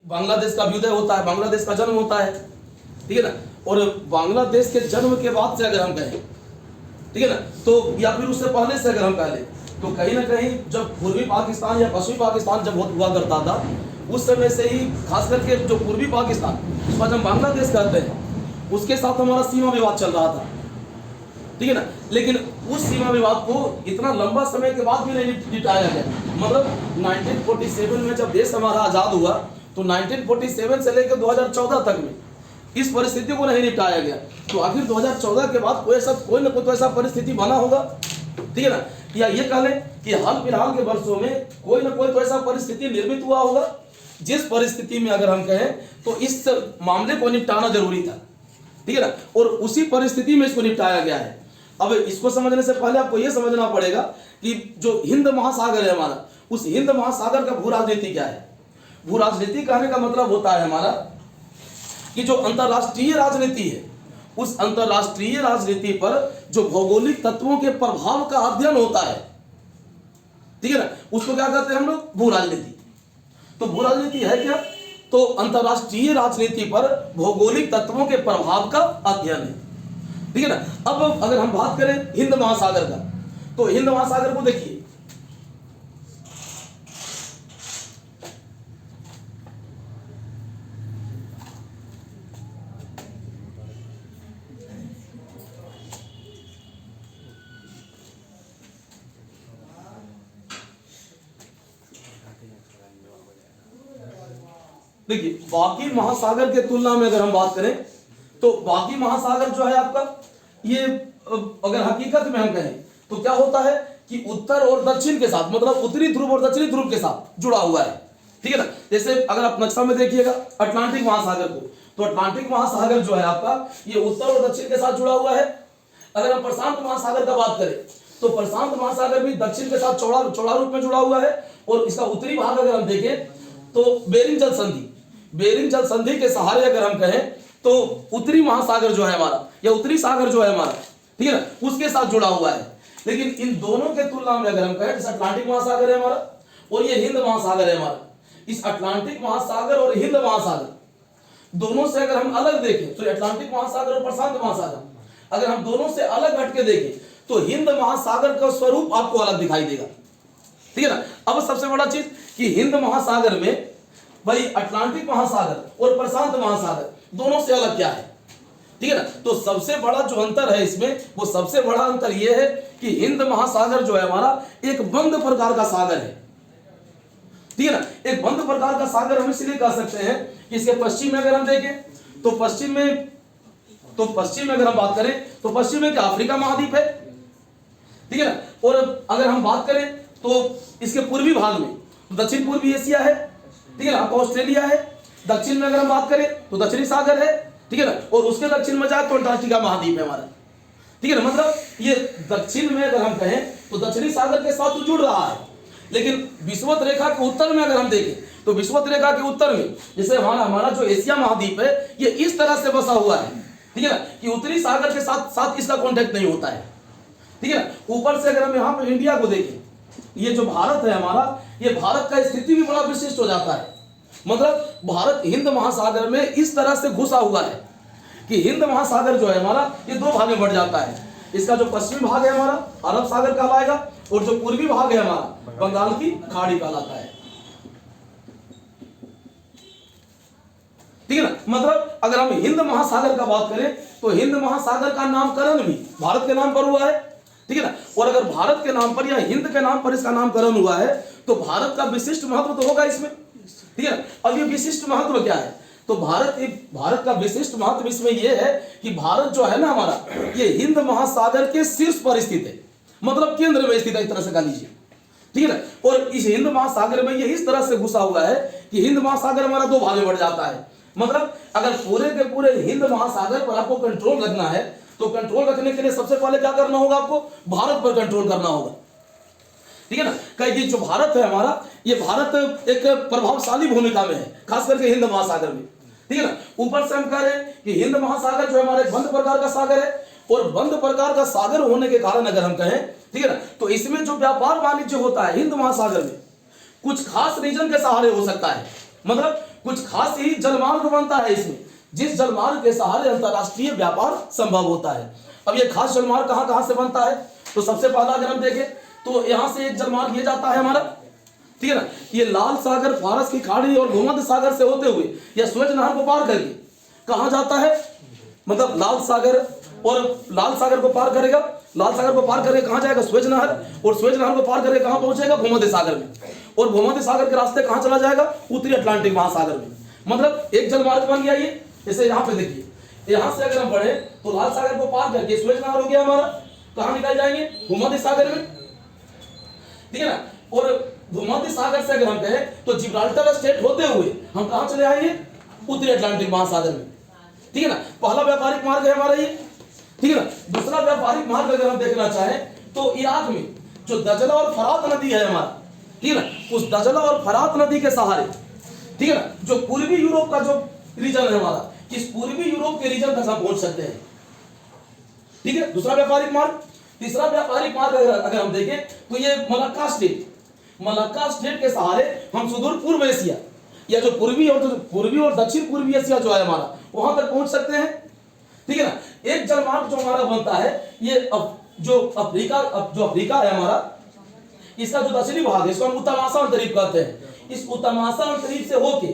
बांग्लादेश का अभ्युदय होता है, बांग्लादेश का जन्म होता है, ठीक है ना। और बांग्लादेश के जन्म के बाद से अगर हम कहें, ठीक है ना, तो या फिर उससे पहले से अगर हम कह लें, तो कहीं ना कहीं जब पूर्वी पाकिस्तान या पश्चिमी पाकिस्तान जब हुआ करता था, उस समय से ही खास करके जो पूर्वी पाकिस्तान, उसको हम बांग्लादेश कहते हैं, उसके साथ हमारा सीमा विवाद चल रहा था, ठीक है ना। लेकिन उस सीमा विवाद को इतना लंबा समय के बाद भी नहीं निपटाया गया। मतलब 1947 में जब देश हमारा आजाद हुआ, तो 1947 से लेकर 2014 तक में इस परिस्थिति को नहीं निपटाया गया। तो आखिर 2014 के बाद कोई ना कोई तो ऐसा परिस्थिति बना होगा, ठीक है ना। या ये कह लें कि हाल फिलहाल के वर्षों में कोई ना कोई तो ऐसा परिस्थिति निर्मित हुआ होगा, जिस परिस्थिति में अगर हम कहें तो इस मामले को निपटाना जरूरी था, ठीक है ना। और उसी परिस्थिति में इसको निपटाया गया है। अब इसको समझने से पहले आपको यह समझना पड़ेगा कि जो हिंद महासागर है हमारा, उस हिंद महासागर का भू राजनीति क्या है। भू राजनीति कहने का मतलब होता है हमारा कि जो अंतरराष्ट्रीय राजनीति है, उस अंतरराष्ट्रीय राजनीति पर जो भौगोलिक तत्वों के प्रभाव का अध्ययन होता है, ठीक है ना, उसको क्या कहते हैं हम लोग, भू राजनीति। तो भू राजनीति है क्या, तो अंतरराष्ट्रीय राजनीति पर भौगोलिक तत्वों के प्रभाव का अध्ययन है, ठीक है ना। अब अगर हम बात करें हिंद महासागर का, तो हिंद महासागर को देखिए, देखिए बाकी महासागर के तुलना में अगर हम बात करें, तो बाकी महासागर जो है आपका, ये अगर हकीकत में हम कहें तो क्या होता है कि उत्तर और दक्षिण के साथ, मतलब उत्तरी ध्रुव और दक्षिणी ध्रुव के साथ जुड़ा हुआ है, ठीक है ना। जैसे अगर आप नक्शा में देखिएगा अटलांटिक महासागर को, तो अटलांटिक महासागर जो है आपका, ये उत्तर और दक्षिण के साथ जुड़ा हुआ है। अगर हम प्रशांत महासागर का बात करें, तो प्रशांत महासागर भी दक्षिण के साथ चौड़ा रूप में जुड़ा हुआ है। और इसका उत्तरी भाग अगर हम देखें, तो बेरिंग जल संधि के सहारे अगर हम कहें, तो उत्तरी महासागर जो है हमारा, या उत्तरी सागर जो है हमारा, ठीक है ना, उसके साथ जुड़ा हुआ है। लेकिन इन दोनों के तुलना में अगर हम कहें, जैसे अटलांटिक महासागर है हमारा और ये हिंद महासागर है हमारा, इस अटलांटिक महासागर और हिंद महासागर दोनों से अगर हम अलग देखें, तो अटलांटिक महासागर और प्रशांत महासागर अगर हम दोनों से अलग हटके देखें, तो हिंद महासागर का स्वरूप आपको अलग दिखाई देगा, ठीक है ना। अब सबसे बड़ा चीज कि हिंद महासागर में भाई अटलांटिक महासागर और प्रशांत महासागर दोनों से अलग क्या है, ठीक है ना। तो सबसे बड़ा जो अंतर है इसमें, वो सबसे बड़ा अंतर यह है कि हिंद महासागर जो है हमारा एक बंद प्रकार का सागर है, ठीक है ना। एक बंद प्रकार का सागर हम इसलिए कह सकते हैं कि इसके पश्चिम में अगर हम देखें, तो पश्चिम में अगर हम बात करें, तो पश्चिम में क्या अफ्रीका महाद्वीप है, ठीक है ना। और अगर हम बात करें तो इसके पूर्वी भाग में दक्षिण पूर्वी एशिया है, ठीक है ना, ऑस्ट्रेलिया है। दक्षिण में अगर हम बात करें तो दक्षिणी सागर है, ठीक है ना। और उसके दक्षिण में जाए तो अंटार्कटिका महाद्वीप है हमारा, ठीक है ना। मतलब ये दक्षिण में अगर हम कहें तो दक्षिणी सागर के साथ तो जुड़ रहा है। लेकिन विषुवत रेखा के उत्तर में अगर हम देखें, तो विषुवत रेखा के उत्तर में जैसे हमारा जो एशिया महाद्वीप है, ये इस तरह से बसा हुआ है, ठीक है ना, कि उत्तरी सागर के साथ साथ इसका कॉन्टेक्ट नहीं होता है, ठीक है ना। ऊपर से अगर हम यहाँ पर इंडिया को देखें, ये जो भारत है हमारा, ये भारत का स्थिति भी बड़ा विशिष्ट हो जाता है। मतलब भारत हिंद महासागर में इस तरह से घुसा हुआ है कि हिंद महासागर जो है हमारा, ये दो भाग में बढ़ जाता है। इसका जो पश्चिमी भाग है हमारा अरब सागर कहलाएगा, और जो पूर्वी भाग है हमारा बंगाल की खाड़ी कहलाता है, ठीक है ना। मतलब अगर हम हिंद महासागर का बात करें, तो हिंद महासागर का नामकरण भी भारत के नाम पर हुआ है, ठीक है ना। और अगर भारत के नाम पर या हिंद के नाम पर इसका नामकरण हुआ है, तो भारत का विशिष्ट महत्व तो होगा इसमें, ठीक है। अब ये विशिष्ट महत्व क्या है, तो भारत का विशिष्ट महत्व इसमें यह है कि भारत जो है ना हमारा, ये हिंद महासागर के शीर्ष पर स्थित है, मतलब केंद्र में स्थित है, इस तरह से कह लीजिए, ठीक है ना। और इस हिंद महासागर में ये इस तरह से घुसा हुआ है कि हिंद महासागर हमारा दो भाग में बढ़ जाता है। मतलब अगर पूरे के पूरे हिंद महासागर पर आपको कंट्रोल रखना है, तो कंट्रोल रखने के लिए सबसे पहले क्या करना होगा, आपको भारत पर कंट्रोल करना होगा, ठीक है ना। कहीं जो भारत है हमारा, ये भारत एक प्रभावशाली भूमिका में है, खास करके हिंद महासागर में, ठीक है ना। ऊपर से हम कह रहे हैं कि हिंद महासागर जो हमारा एक बंद प्रकार का सागर है, और बंद प्रकार का सागर होने के कारण अगर हम कहें, ठीक है ना, तो इसमें जो व्यापार वाणिज्य होता है हिंद महासागर में, कुछ खास रीजन के सहारे हो सकता है। मतलब कुछ खास ही जलमार्ग बनता है इसमें, जिस जलमार्ग के सहारे अंतरराष्ट्रीय व्यापार संभव होता है। अब ये खास जलमार्ग कहां कहां से बनता है, तो सबसे पहला अगर हम देखें तो यहां से एक जलमार्ग ये जाता है हमारा, ठीक है ना, ये लाल सागर, फारस की खाड़ी और भूमध्य सागर से होते हुए या सूरज नहर को पार करके कहां जाता है, मतलब लाल सागर, और लाल सागर को पार करेगा, लाल सागर को पार करके कहां जाएगा, सूरज नहर, और सूरज नहर को पार करके कहां पहुंचेगा, भूमध्य सागर में, और भूमध्य सागर के रास्ते कहां चला जाएगा, उत्तरी अटलांटिक महासागर में। मतलब एक जलमार्ग बन गया ये। जैसे यहाँ पे देखिए, यहां से अगर हम बढ़े तो लाल सागर को पार करके सूरज नहर हो गया हमारा, कहां निकल जाएंगे, भूमध्य सागर में, ठीक है ना। और भूमध्य सागर से अगर हम कहें तो जिब्राल्टर स्टेट होते हुए हम कहां चले आएंगे, उत्तरी अटलांटिक महासागर में, ठीक है ना। पहला व्यापारिक मार्ग है हमारा ये, ठीक है ना। दूसरा व्यापारिक मार्ग अगर हम देखना चाहें तो इराक में जो दजला और फरात नदी है हमारा, ठीक है ना, उस दजला और फरात नदी के सहारे, ठीक है ना, जो पूर्वी यूरोप का जो रीजन है हमारा, इस पूर्वी यूरोप के रीजन तक हम पहुंच सकते हैं, ठीक है, दूसरा व्यापारिक मार्ग। तीसरा व्यापारिक मार्ग अगर हम देखें तो ये मलक्का स्टेट, मलक्का स्टेट के सहारे हम सुदूर पूर्व एशिया या जो पूर्वी और दक्षिण पूर्वी एशिया जो है हमारा, वहां तक पहुंच सकते हैं, ठीक है ना। एक जलमार्ग जो हमारा बनता है ये जो अफ्रीका है हमारा, इसका जो दक्षिणी भाग है इसको हम उत्तरमासा अंतरीप कहते हैं। इस उत्तरमासा अंतरीप से होके,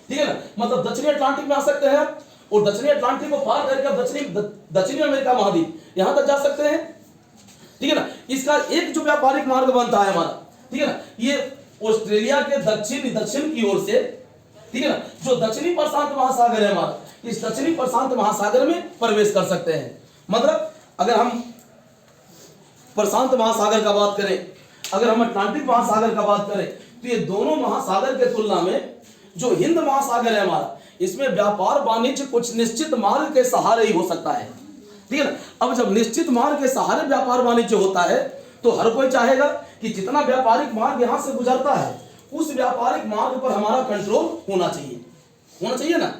ठीक है ना, मतलब दक्षिणी अटलांटिक में आ सकते हैं, और दक्षिणी अटलांटिक को पार करके आप दक्षिणी अमेरिका महाद्वीप यहां तक जा सकते हैं, ठीक है ना। इसका एक जो व्यापारिक मार्ग बनता है हमारा, ठीक है ना, ये ऑस्ट्रेलिया के दक्षिण की ओर से, ठीक है ना, जो दक्षिणी प्रशांत महासागर है हमारा, इस दक्षिणी प्रशांत महासागर में प्रवेश कर सकते हैं। मतलब अगर हम प्रशांत महासागर का बात करें, अगर हम अटलांटिक महासागर का बात करें, तो ये दोनों महासागर के तुलना में जो हिंद महासागर है हमारा, इसमें व्यापार वाणिज्य कुछ निश्चित मार्ग के सहारे ही हो सकता है, ठीक है ना। अब जब निश्चित मार्ग के सहारे व्यापार वाणिज्य होता है तो हर कोई चाहेगा कि जितना व्यापारिक मार्ग यहां से गुजरता है उस व्यापारिक मार्ग पर हमारा कंट्रोल होना चाहिए ना।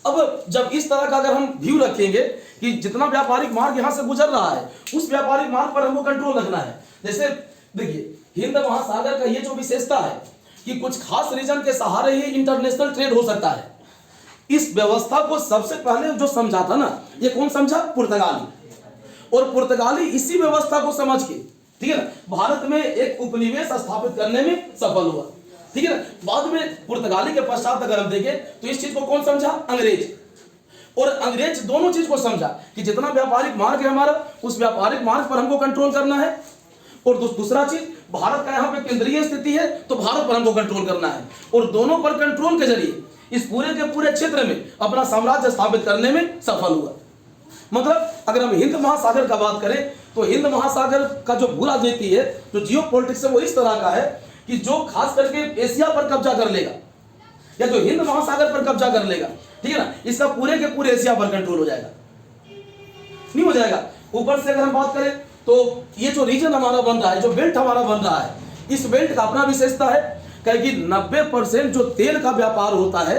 अब जब इस तरह का अगर हम व्यू रखेंगे कि जितना व्यापारिक मार्ग यहां से गुजर रहा है उस व्यापारिक मार्ग पर हमको कंट्रोल रखना है। जैसे देखिए, हिंद महासागर का ये जो विशेषता है कि कुछ खास रीजन के सहारे ही इंटरनेशनल ट्रेड हो सकता है, इस व्यवस्था को सबसे पहले जो समझा था ना, ये कौन समझा, पुर्तगाली। और पुर्तगाली इसी व्यवस्था को समझ के, ठीक है ना, भारत में एक उपनिवेश स्थापित करने में सफल हुआ, ठीक है ना। बाद में पुर्तगाली के पश्चात अगर हम देखें तो इस चीज को कौन समझा, अंग्रेज। और अंग्रेज दोनों चीज को समझा कि जितना व्यापारिक मार्ग है हमारा उस व्यापारिक मार्ग पर हमको कंट्रोल करना है, और दूसरा चीज भारत का यहाँ पे केंद्रीय स्थिति है तो भारत पर हमको कंट्रोल करना है, और दोनों पर कंट्रोल के जरिए इस पूरे के पूरे क्षेत्र में अपना साम्राज्य स्थापित करने में सफल हुआ। मतलब अगर हम हिंद महासागर का बात करें तो हिंद महासागर का जो भू राजनीति है, जो जियो पॉलिटिक्स है, वो इस तरह का है कि जो खास करके एशिया पर कब्जा कर लेगा या जो हिंद महासागर पर कब्जा कर लेगा, ठीक है ना, इसका पूरे के पूरे एशिया पर कंट्रोल हो जाएगा, नहीं हो जाएगा। ऊपर से अगर हम बात करें तो ये जो रीजन हमारा बन रहा है, जो बेल्ट हमारा बन रहा है, इस बेल्ट का अपना विशेषता है कि 90% जो तेल का व्यापार होता है।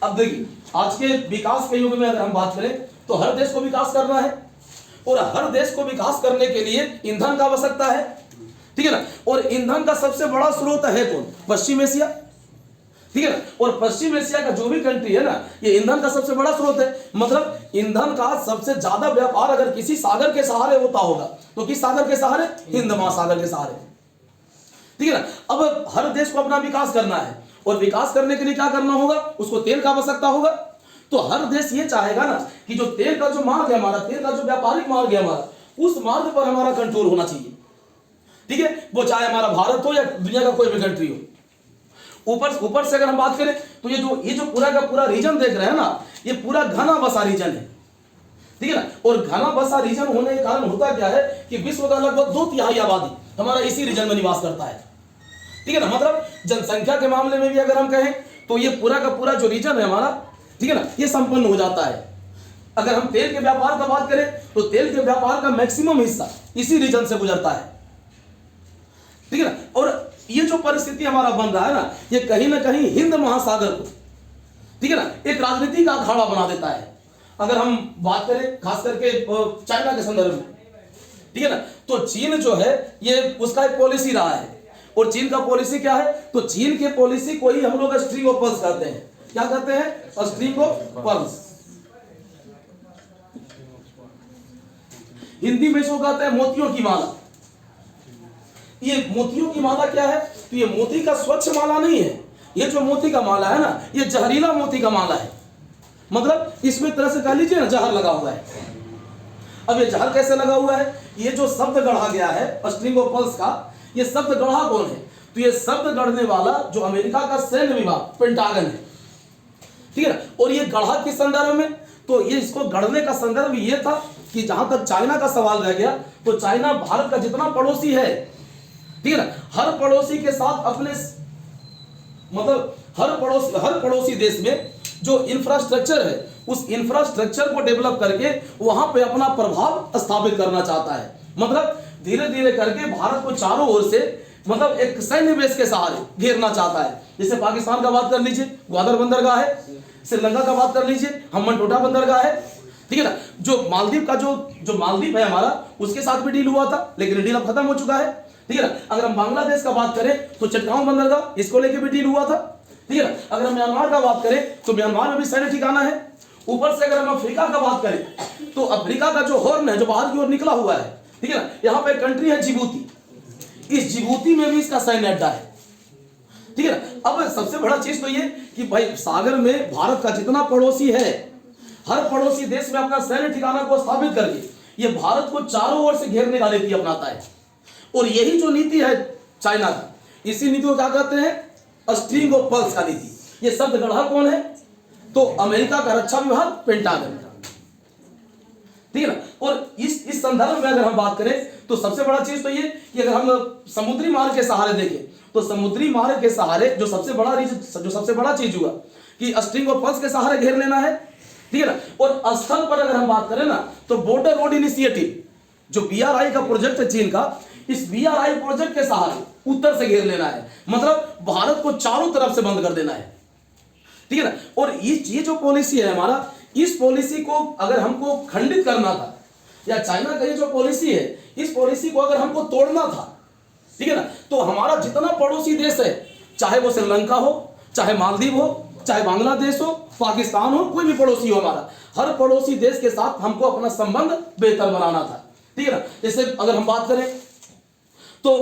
अब देखिए, आज के विकास के युग में अगर हम बात करें तो हर देश को विकास करना है, और हर देश को विकास करने के लिए ईंधन का आवश्यकता है, ठीक है ना। और ईंधन का सबसे बड़ा स्रोत है कौन, पश्चिम एशिया, ठीक है ना। और पश्चिम एशिया का जो भी कंट्री है ना, ये ईंधन का सबसे बड़ा स्रोत है। मतलब ईंधन का सबसे ज्यादा व्यापार अगर किसी सागर के सहारे होता होगा तो किस सागर के सहारे, हिंद महासागर के सहारे, ठीक है ना। अब हर देश को अपना विकास करना है, और विकास करने के लिए क्या करना होगा, उसको तेल का आवश्यकता होगा। तो हर देश ये चाहेगा ना कि जो तेल का जो मार्ग है हमारा, तेल का जो व्यापारिक मार्ग है हमारा, उस मार्ग पर हमारा कंट्रोल होना चाहिए, ठीक है, वो चाहे हमारा भारत हो या दुनिया का कोई भी कंट्री हो। ऊपर से अगर हम बात करें तो ये जो पूरा का पूरा रीजन देख रहे हैं ना, ये पूरा घना बसा रीजन है, ठीक है ना। और घना बसा रीजन होने के कारण होता क्या है कि विश्व का लगभग 2/3 आबादी हमारा इसी रीजन में निवास करता है, ठीक है ना। मतलब जनसंख्या के मामले में भी अगर हम कहें तो ये पूरा का पूरा जो रीजन है हमारा, ठीक है ना, ये संपन्न हो जाता है। अगर हम तेल के व्यापार का बात करें तो तेल के व्यापार का मैक्सिमम हिस्सा इसी रीजन से गुजरता है, ठीक है ना। और ये जो परिस्थिति हमारा बन रहा है ना, ये कहीं ना कहीं हिंद महासागर को, ठीक है ना, एक राजनीति का अखाड़ा बना देता है। अगर हम बात करें खास करके चाइना के संदर्भ में, ठीक है ना, तो चीन जो है ये उसका एक पॉलिसी रहा है, और चीन का पॉलिसी क्या है? तो चीन के पॉलिसी को ही हम लोग स्ट्रिंग ऑफ पर्ल्स कहते हैं। क्या कहते हैं? String of pearls. हिंदी में इसको कहते हैं मोतियों की माला। ये मोतियों की माला क्या है? तो ये मोती का स्वच्छ माला नहीं है। ये जो मोती का माला है ना, ये जहरीला मोती का माला है। मतलब इसमें तरह से कह लीजिए ना, जहर लगा हुआ है। अब ये जहर कैसे लगा हुआ है? ये जो शब्द गढ़ा गया है स्ट्रिंग ऑफ पर्ल्स का, ये शब्द गढ़ा कौन है? तो ये शब्द गढ़ने वाला जो अमेरिका का सैन्य विभाग पेंटागन है, ठीक है ना। और ये गढ़ा किस संदर्भ में? तो ये इसको गढ़ने का संदर्भ ये था कि जहां तक चाइना का सवाल रह गया, तो चाइना भारत का जितना पड़ोसी है, ठीक है ना, हर पड़ोसी के साथ अपने मतलब हर पड़ोसी देश में जो इंफ्रास्ट्रक्चर है, उस इंफ्रास्ट्रक्चर को डेवलप करके वहां पे अपना प्रभाव स्थापित करना चाहता है। मतलब धीरे धीरे करके भारत को चारों ओर से मतलब एक सैन्य बेस के सहारे घेरना चाहता है। जैसे पाकिस्तान का बात कर लीजिए, ग्वादर बंदरगाह है। श्रीलंका का बात कर लीजिए, हम्बनटोटा बंदरगाह है, ठीक है ना। जो मालदीव का जो मालदीव है हमारा, उसके साथ भी डील हुआ था, लेकिन डील अब खत्म हो चुका है, ठीक है ना। अगर हम बांग्लादेश का बात करें तो चटगांव बंदरगाह, इसको लेके भी डील हुआ था, ठीक है ना। अगर हम म्यांमार का बात करें तो म्यांमार में भी सैन्य ठिकाना है। ऊपर से अगर हम अफ्रीका का बात करें तो अफ्रीका का जो हॉर्न है, जो बाहर की ओर निकला हुआ है, ठीक है ना, यहाँ पे कंट्री है जिबूती। इस जिबूती में भी इसका सैन्य अड्डा है, ठीक है ना। अब सबसे बड़ा चीज तो ये कि भाई सागर में भारत का जितना पड़ोसी है, हर पड़ोसी देश में अपना सैन्य ठिकाना को स्थापित करके ये भारत को चारों ओर से घेरने का नीति अपनाता है। और यही जो नीति है चाइना का, इसी नीति को क्या कहते हैं? स्ट्रिंग ऑफ पर्ल्स का नीति। ये शब्द गढ़ा कौन है? तो अमेरिका का रक्षा विभाग पेंटागन, ठीक है ना। और इस संदर्भ में अगर हम बात करें तो सबसे बड़ा चीज तो ये कि अगर हम समुद्री मार्ग के सहारे देखें तो समुद्री मार्ग के सहारे जो सबसे बड़ा चीज हुआ कि स्ट्रिंग ऑफ पर्ल्स के सहारे घेर लेना है, ठीक है ना। और स्थल पर अगर हम बात करें ना तो बॉर्डर रोड इनिशिएटिव, जो BRI का प्रोजेक्ट है चीन का, इस BRI प्रोजेक्ट के सहारे उत्तर से घेर लेना है। मतलब भारत को चारों तरफ से बंद कर देना है, ठीक है ना। और ये जो पॉलिसी है हमारा, इस पॉलिसी को अगर हमको खंडित करना था, या चाइना का ये जो पॉलिसी है, इस पॉलिसी को अगर हमको तोड़ना था, ठीक है ना, तो हमारा जितना पड़ोसी देश है, चाहे वो श्रीलंका हो, चाहे मालदीव हो, चाहे बांग्लादेश हो, पाकिस्तान हो, कोई भी पड़ोसी हो हमारा, हर पड़ोसी देश के साथ हमको अपना संबंध बेहतर बनाना था, ठीक है ना। जैसे अगर हम बात करें तो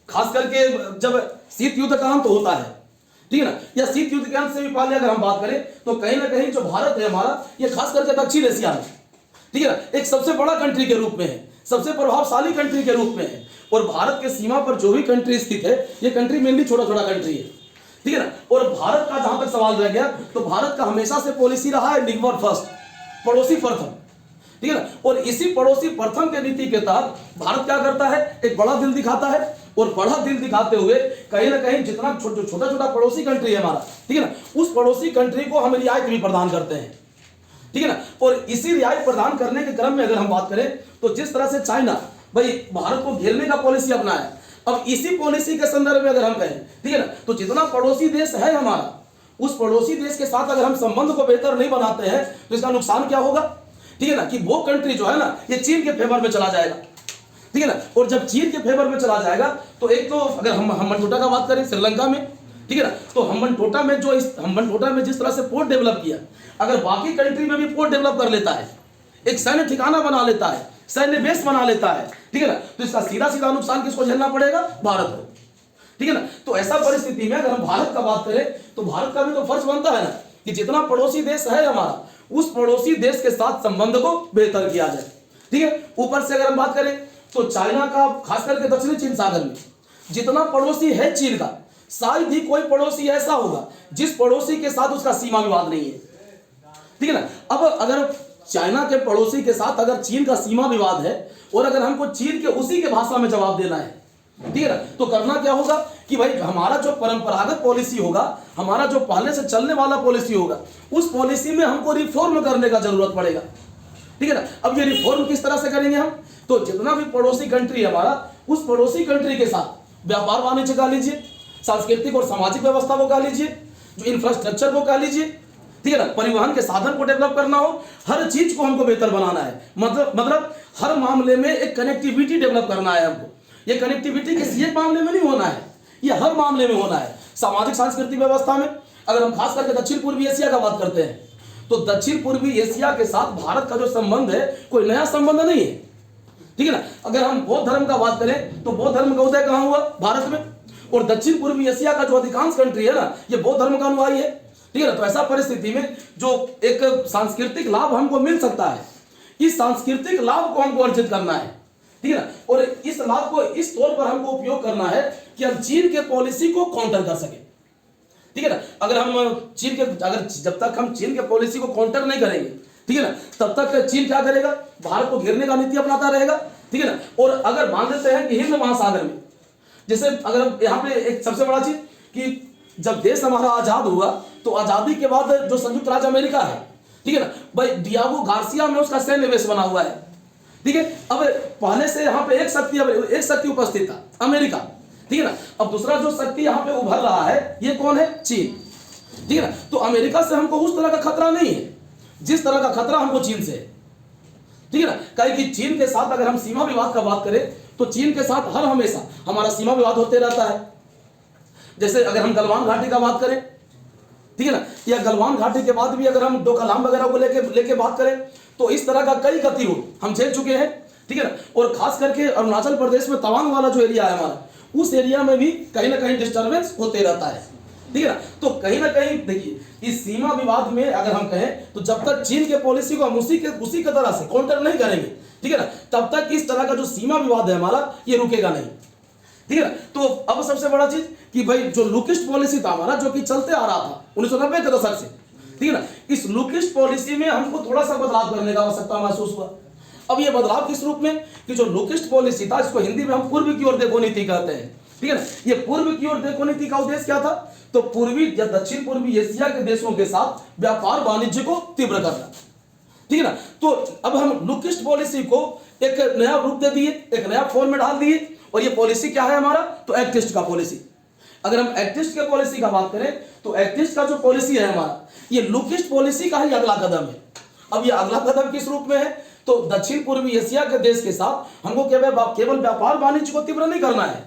खास करके जब शीत युद्ध का अंत होता है, ठीक है ना, या शीत युद्ध के अंत से भी पहले अगर हम बात करें तो कहीं ना कहीं जो भारत है हमारा, ये खास करके दक्षिण एशिया में, ठीक है ना, एक सबसे बड़ा कंट्री के रूप में है, सबसे प्रभावशाली कंट्री के रूप में है। और भारत के सीमा पर जो भी कंट्री स्थित है, ये कंट्री मेनली छोटा छोटा कंट्री है, ठीक है ना। और भारत का जहां तक सवाल रह गया तो भारत का हमेशा से पॉलिसी रहा है नेबर फर्स्ट, पड़ोसी प्रथम, ठीक है ना। और इसी पड़ोसी प्रथम के नीति के तहत भारत क्या करता है? एक बड़ा दिल दिखाता है, और बड़ा दिल दिखाते हुए कहीं ना कहीं जितना छोटा छोटा पड़ोसी कंट्री है हमारा, ठीक है ना, उस पड़ोसी कंट्री को हम रियायत भी प्रदान करते हैं, ठीक है ना। और इसी रियायत प्रदान करने के क्रम में अगर हम बात करें तो जिस तरह से चाइना भाई भारत को घेरने का पॉलिसी अपनाया, अब इसी पॉलिसी के संदर्भ में अगर हम कहें, ठीक है ना, तो जितना पड़ोसी देश है हमारा, उस पड़ोसी देश के साथ अगर हम संबंध को बेहतर नहीं बनाते हैं तो इसका नुकसान क्या होगा? ठीक है ना, कि वो कंट्री जो है ना, ये चीन के फेवर में चला जाएगा, ठीक है ना। और जब चीन के फेवर में चला जाएगा तो एक तो अगर हम हम्बनटोटा का बात करें श्रीलंका में, ठीक है ना, तो हम्बनटोटा में जिस तरह से पोर्ट डेवलप किया, अगर बाकी कंट्री में भी पोर्ट डेवलप कर लेता है, एक सैन्य ठिकाना बना लेता है, सैन्य बेस बना लेता है, ठीक है ना, तो इसका सीधा सीधा नुकसान किसको झेलना पड़ेगा? भारत को, ठीक है ना। तो ऐसा परिस्थिति में अगर हम भारत का बात करें तो भारत का भी तो फर्ज बनता है ना कि जितना पड़ोसी देश है हमारा, उस पड़ोसी देश के साथ संबंध को बेहतर किया जाए, ठीक है। ऊपर से अगर हम बात करें तो चाइना का खास करके दक्षिणी चीन सागर में जितना पड़ोसी है चीन का, शायद ही कोई पड़ोसी ऐसा होगा जिस पड़ोसी के साथ उसका सीमा विवाद नहीं है, ठीक है ना। अब अगर चाइना के पड़ोसी के साथ अगर चीन का सीमा विवाद है और अगर हमको चीन के उसी के भाषा में जवाब देना है, ठीक है ना, तो करना क्या होगा कि भाई हमारा जो परंपरागत पॉलिसी होगा, हमारा जो पहले से चलने वाला पॉलिसी होगा, उस पॉलिसी में हमको रिफॉर्म करने का जरूरत पड़ेगा, ठीक है ना। अब ये रिफॉर्म किस तरह से करेंगे हम? तो जितना भी पड़ोसी कंट्री है हमारा, उस पड़ोसी कंट्री के साथ व्यापार वाणिज्य का लीजिए, सांस्कृतिक और सामाजिक व्यवस्था को कह लीजिए, जो इंफ्रास्ट्रक्चर को कह लीजिए, ठीक है ना, परिवहन के साधन को डेवलप करना हो, हर चीज को हमको बेहतर बनाना है। मतलब हर मामले में एक कनेक्टिविटी डेवलप करना है हमको, ये कनेक्टिविटी किसी एक मामले में नहीं होना है, ये हर मामले में होना है। सामाजिक सांस्कृतिक व्यवस्था में अगर हम खास करके दक्षिण पूर्वी एशिया का बात करते हैं, तो दक्षिण पूर्वी एशिया के साथ भारत का जो संबंध है कोई नया संबंध नहीं है, ठीक है ना। अगर हम बौद्ध धर्म का बात करें तो बौद्ध धर्म का उदय कहां हुआ? भारत में। और दक्षिण पूर्वी एशिया का जो अधिकांश कंट्री है ना, ये बौद्ध धर्म का अनुयायी है, ठीक है ना। तो ऐसा परिस्थिति में जो एक सांस्कृतिक लाभ हमको मिल सकता है, इस सांस्कृतिक लाभ को हमको अर्जित करना है, ठीक है ना। और इस लाभ को इस तौर पर हमको उपयोग करना है कि हम चीन के पॉलिसी को काउंटर कर सके, ठीक है ना। अगर जब तक हम चीन के पॉलिसी को काउंटर नहीं करेंगे, ठीक है ना, तब तक चीन क्या करेगा? भारत को घेरने का नीति अपनाता रहेगा, ठीक है ना। और अगर मान लेते हैं कि हिंद महासागर में, जैसे अगर हम यहाँ पे एक सबसे बड़ा चीज कि जब देश हमारा आजाद हुआ तो आजादी के बाद जो संयुक्त राज्य अमेरिका है, ठीक है ना, भाई डियागो गार्सिया में उसका सैन्य बेस बना हुआ है, ठीक है। अब पहले से यहाँ पे एक शक्ति उपस्थित था, अमेरिका, ठीक है ना। अब दूसरा जो शक्ति यहाँ पे उभर रहा है, ये कौन है? चीन, ठीक है ना। तो अमेरिका से हमको उस तरह का खतरा नहीं है जिस तरह का खतरा हमको चीन से है, ठीक है ना। कहे कि चीन के साथ अगर हम सीमा विवाद का बात करें तो चीन के साथ हर हमेशा हमारा सीमा विवाद होते रहता है। जैसे अगर हम गलवान घाटी का बात करें, ठीक है ना, या गलवान घाटी के बाद भी अगर हम डोकलाम वगैरह को लेके बात करें तो इस तरह का कई गतिरोध हम झेल चुके हैं, ठीक है ना। और खास करके अरुणाचल प्रदेश में तवांग वाला जो एरिया है हमारा, उस एरिया में भी कहीं ना कहीं डिस्टर्बेंस होते रहता है, ठीक है ना। तो कहीं ना कहीं देखिए इस सीमा विवाद में अगर हम कहें तो जब तक चीन के पॉलिसी को हम उसी के तरह से काउंटर नहीं करेंगे, ठीक है ना, तब तक इस तरह का जो सीमा विवाद है हमारा ये रुकेगा नहीं, ठीक है ना। तो अब सबसे बड़ा चीज कि भाई जो लुकिस्ट पॉलिसी था हमारा, जो कि चलते आ रहा था 1990 के दशक से, ठीक है ना, इस लुकिस्ट पॉलिसी में हमको थोड़ा सा बदलाव करने का आवश्यकता महसूस हुआ। अब ये बदलाव किस रूप में कि जो लुकिस्ट पॉलिसी था, इसको हिंदी में हम पूर्व की ओर देखो नीति कहते हैं, ठीक है ना। ये पूर्व की ओर देखो नीति का उद्देश्य क्या था? तो पूर्वी या दक्षिण पूर्वी एशिया के देशों के साथ व्यापार वाणिज्य को तीव्र करना, ठीक है ना। तो अब हम लुकिस्ट पॉलिसी को एक नया रूप दे दिए, एक नया फॉर्म में डाल दिए। और ये पॉलिसी क्या है हमारा? तो एक्ट ईस्ट का पॉलिसी। अगर हम एक्ट ईस्ट के पॉलिसी का बात करें तो एक्ट ईस्ट का जो पॉलिसी है हमारा, ये लुकिस्ट पॉलिसी का ही अगला कदम है। अब ये अगला कदम किस रूप में है? तो दक्षिण पूर्वी एशिया के देश के साथ हमको केवल व्यापार वाणिज्य को तीव्र नहीं करना है,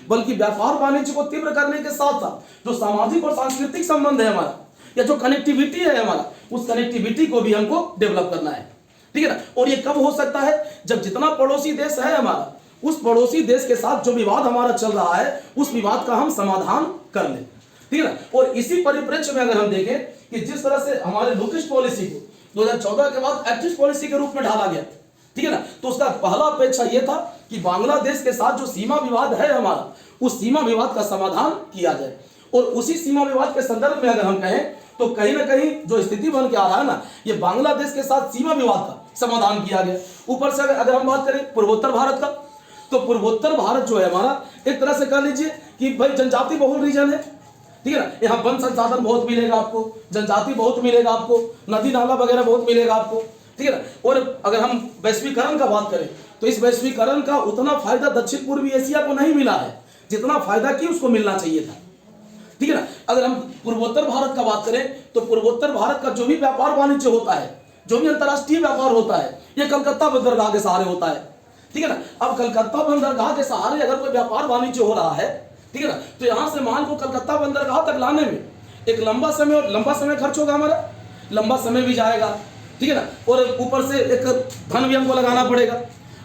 बल्कि व्यापार वाणिज्य को तीव्र करने के साथ साथ जो सामाजिक और सांस्कृतिक संबंध है हमारा, या जो कनेक्टिविटी है हमारा, उस कनेक्टिविटी को भी हमको डेवलप करना है, ठीक है ना। और ये कब हो सकता है? जब जितना पड़ोसी देश है हमारा, उस पड़ोसी देश के साथ जो विवाद हमारा चल रहा है, उस विवाद का हम समाधान कर लें, ठीक है ना। और इसी परिप्रेक्ष्य में अगर हम देखें कि जिस तरह से हमारे लुकिस्ट पॉलिसी को 2014 के बाद एक्ट ईस्ट पॉलिसी के रूप में ढाला गया, ठीक है ना, तो उसका पहला अपेक्षा यह था कि बांग्लादेश के साथ जो सीमा विवाद है हमारा, उस सीमा विवाद का समाधान किया जाए। और उसी सीमा विवाद के संदर्भ में अगर हम कहें तो कहीं ना कहीं जो स्थिति बन के आ रहा है ना, ये बांग्लादेश के साथ सीमा विवाद का समाधान किया गया। ऊपर से अगर हम बात करें पूर्वोत्तर भारत का, तो पूर्वोत्तर भारत जो है हमारा, एक तरह से कह लीजिए कि भाई जनजाति बहुल रीजन है, ठीक है ना। यहाँ वन संसाधन बहुत मिलेगा आपको, जनजाति बहुत मिलेगा आपको, नदी नाला वगैरह बहुत मिलेगा आपको, ठीक है ना। और अगर हम वैश्वीकरण का बात करें तो इस वैश्वीकरण का उतना फायदा दक्षिण पूर्वी एशिया को नहीं मिला है जितना फायदा कि उसको मिलना चाहिए था, ठीक है ना। अगर हम पूर्वोत्तर भारत का बात करें तो पूर्वोत्तर भारत का जो भी व्यापार वाणिज्य होता है, जो भी अंतर्राष्ट्रीय व्यापार होता है, ये कलकत्ता बंदरगाह के सहारे होता है, ठीक है ना। अब कलकत्ता बंदरगाह के सहारे अगर कोई व्यापार वाणिज्य हो रहा है, ठीक है ना, तो यहां से माल को कलकत्ता बंदरगाह तक लाने में एक लंबा समय खर्च होगा हमारा, लंबा समय भी जाएगा, ठीक है ना। और ऊपर से एक धन भी हमको लगाना पड़ेगा।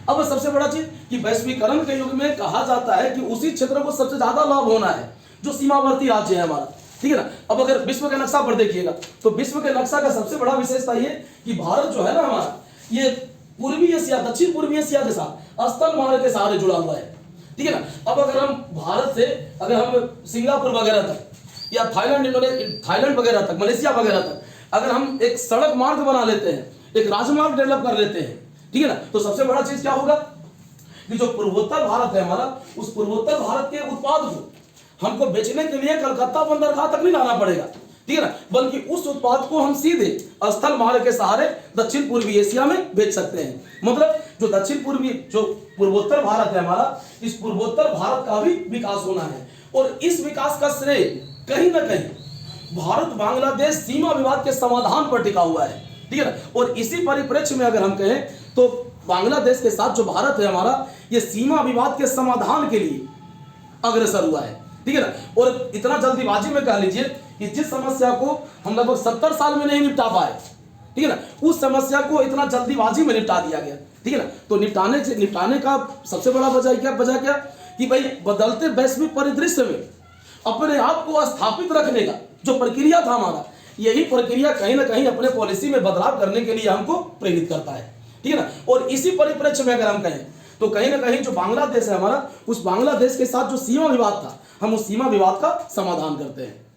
अब सबसे बड़ा चीज कि वैश्वीकरण के युग में कहा जाता है कि उसी क्षेत्र को सबसे ज्यादा लाभ होना है जो सीमावर्ती राज्य है हमारा, ठीक है ना। अब अगर विश्व के नक्शा पर देखिएगा तो विश्व के नक्शा का सबसे बड़ा विशेषता ये कि भारत जो है ना हमारा, ये पूर्वी एशिया, दक्षिण पूर्वी एशिया के साथ स्थल मार्ग के सहारे जुड़ा हुआ है, ठीक है ना। अब अगर हम भारत से अगर हम सिंगापुर वगैरह तक या थाईलैंड वगैरह तक, मलेशिया वगैरह तक अगर हम एक सड़क मार्ग बना लेते हैं, एक राजमार्ग डेवलप कर लेते हैं, ठीक है ना, तो सबसे बड़ा चीज क्या होगा कि जो पूर्वोत्तर भारत है हमारा, उस पूर्वोत्तर भारत के उत्पाद को हमको बेचने के लिए कलकत्ता बंदरगाह तक नहीं लाना पड़ेगा, ठीक है ना, बल्कि उस उत्पाद को हम सीधे स्थल मार्ग के सहारे दक्षिण पूर्वी एशिया में बेच सकते हैं। मतलब जो पूर्वोत्तर भारत है हमारा, इस पूर्वोत्तर भारत का भी विकास होना है। और इस विकास का श्रेय कहीं ना कहीं भारत बांग्लादेश सीमा विवाद के समाधान पर टिका हुआ है, ठीक है ना। और इसी परिप्रेक्ष्य में अगर हम कहें तो बांग्लादेश के साथ जो भारत है हमारा, ये सीमा विवाद के समाधान के लिए अग्रसर हुआ है, ठीक है ना। और इतना जल्दीबाजी में कह लीजिए कि जिस समस्या को हम लगभग 70 साल में नहीं निपटा पाए, ठीक है ना, उस समस्या को इतना जल्दीबाजी में निपटा दिया गया, ठीक है ना। तो निपटाने का सबसे बड़ा वजह क्या कि भाई बदलते वैश्विक परिदृश्य में अपने आप को स्थापित रखने का जो प्रक्रिया था हमारा, यही प्रक्रिया कहीं ना कहीं अपने पॉलिसी में बदलाव करने के लिए हमको प्रेरित करता है, ठीक है ना। और इसी परिप्रेक्ष्य में अगर हम कहें तो कहीं ना कहीं जो बांग्लादेश है हमारा, उस बांग्लादेश के साथ जो सीमा विवाद था, हम उस सीमा विवाद का समाधान करते हैं।